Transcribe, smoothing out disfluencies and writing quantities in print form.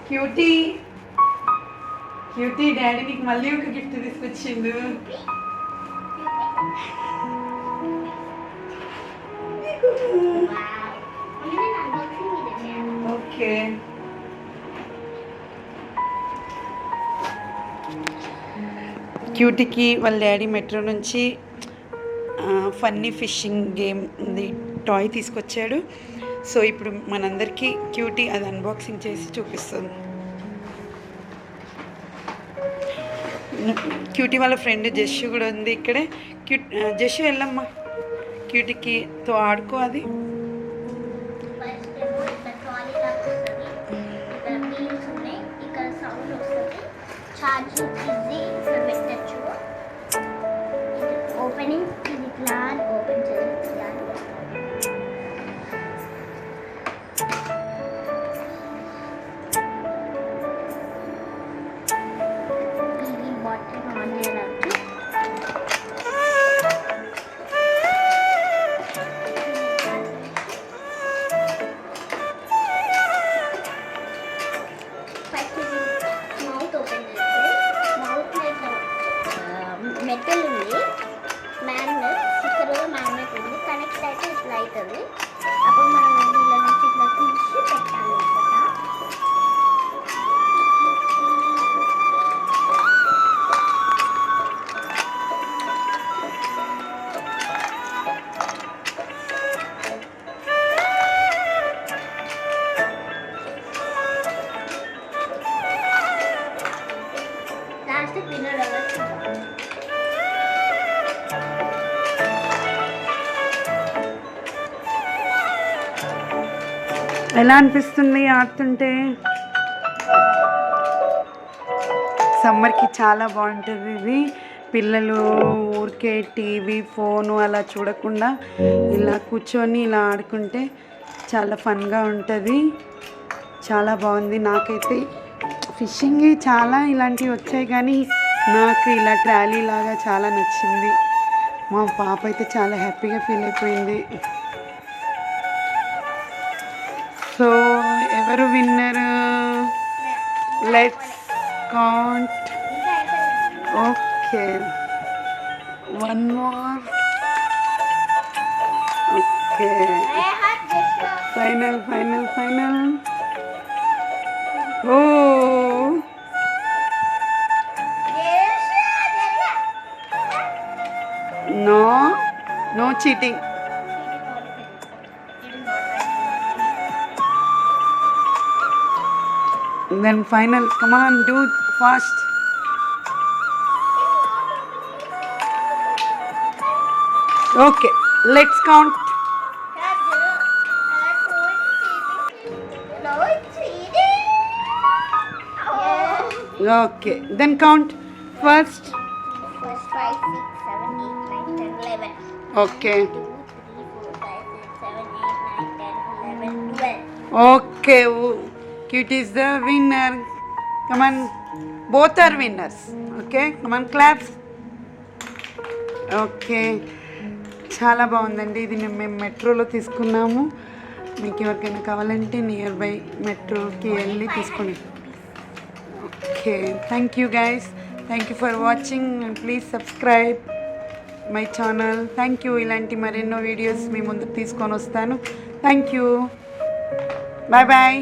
Cutie cutie daddy నీకు మళ్ళీ ఒక గిఫ్ట్ తీసుకొచ్చిండు. ఓకే క్యూటీకి వాళ్ళ డాడీ మెట్రో నుంచి ఫన్నీ ఫిషింగ్ గేమ్ టాయ్ తీసుకొచ్చాడు. సో ఇప్పుడు మనందరికీ క్యూటీ అది అన్బాక్సింగ్ చేసి చూపిస్తుంది. క్యూటీ వాళ్ళ ఫ్రెండ్ జస్సు కూడా ఉంది ఇక్కడే. జస్సు వెళ్ళమ్మా, క్యూటీకితో ఆడుకో. అది ఓపెనింగ్ ఇది ప్లాన్ ఓపెన్ చేయాలి. ఇది బాటిల్ ఆన్ చేయడానికి ఫస్ట్ మౌత్ ఓపెన్ చేస్తే మౌత్ మెటల్ ఉంది, మ్యాగ్నెట్ స్టిక్కర్లో మ్యాగ్నెట్ ఉంది. కనెక్ట్ అయితే ఇట్లా అవుతుంది. అప్పుడు మనం దీనిలో నుంచి ఇట్లా తీసి పెట్టాలి అనమాట. లాస్ట్ పిల్లలు ఎలా అనిపిస్తుంది ఆడుతుంటే? సమ్మర్కి చాలా బాగుంటుంది ఇది. పిల్లలు ఊరికే టీవీ ఫోను అలా చూడకుండా ఇలా కూర్చొని ఇలా ఆడుకుంటే చాలా ఫన్గా ఉంటుంది. చాలా బాగుంది. నాకైతే ఫిషింగ్ చాలా ఇలాంటివి వచ్చాయి, కానీ నాకు ఇలా ట్రాలీ లాగా చాలా నచ్చింది. మా పాప అయితే చాలా హ్యాపీగా ఫీల్ అయిపోయింది. సో ఎవరు winner? Let's count. Okay, one more. Okay, final final final. Oh no no cheating. Then final, come on, do it fast. Okay, let's count. Okay, then count first. First 5, 6, 7, 8, 9, 10, 11. Okay. 2, 3, 4, 5, 6, 7, 8, 9, 10, 11, 12. Okay, Cutie is the winner. Come on, both are winners. Okay, come on, claps. Okay, చాలా బాగుందండి. ఇది మేము మెట్రోలో తీసుకున్నాము. మీకు ఎవరికైనా కావాలంటే near by మెట్రోకి వెళ్ళి తీసుకోండి. Okay, thank you guys. Thank you for watching and please subscribe my channel. Thank you. ఇలాంటి మరెన్నో వీడియోస్ మీ ముందుకు తీసుకొని వస్తాను. Thank you. Bye bye.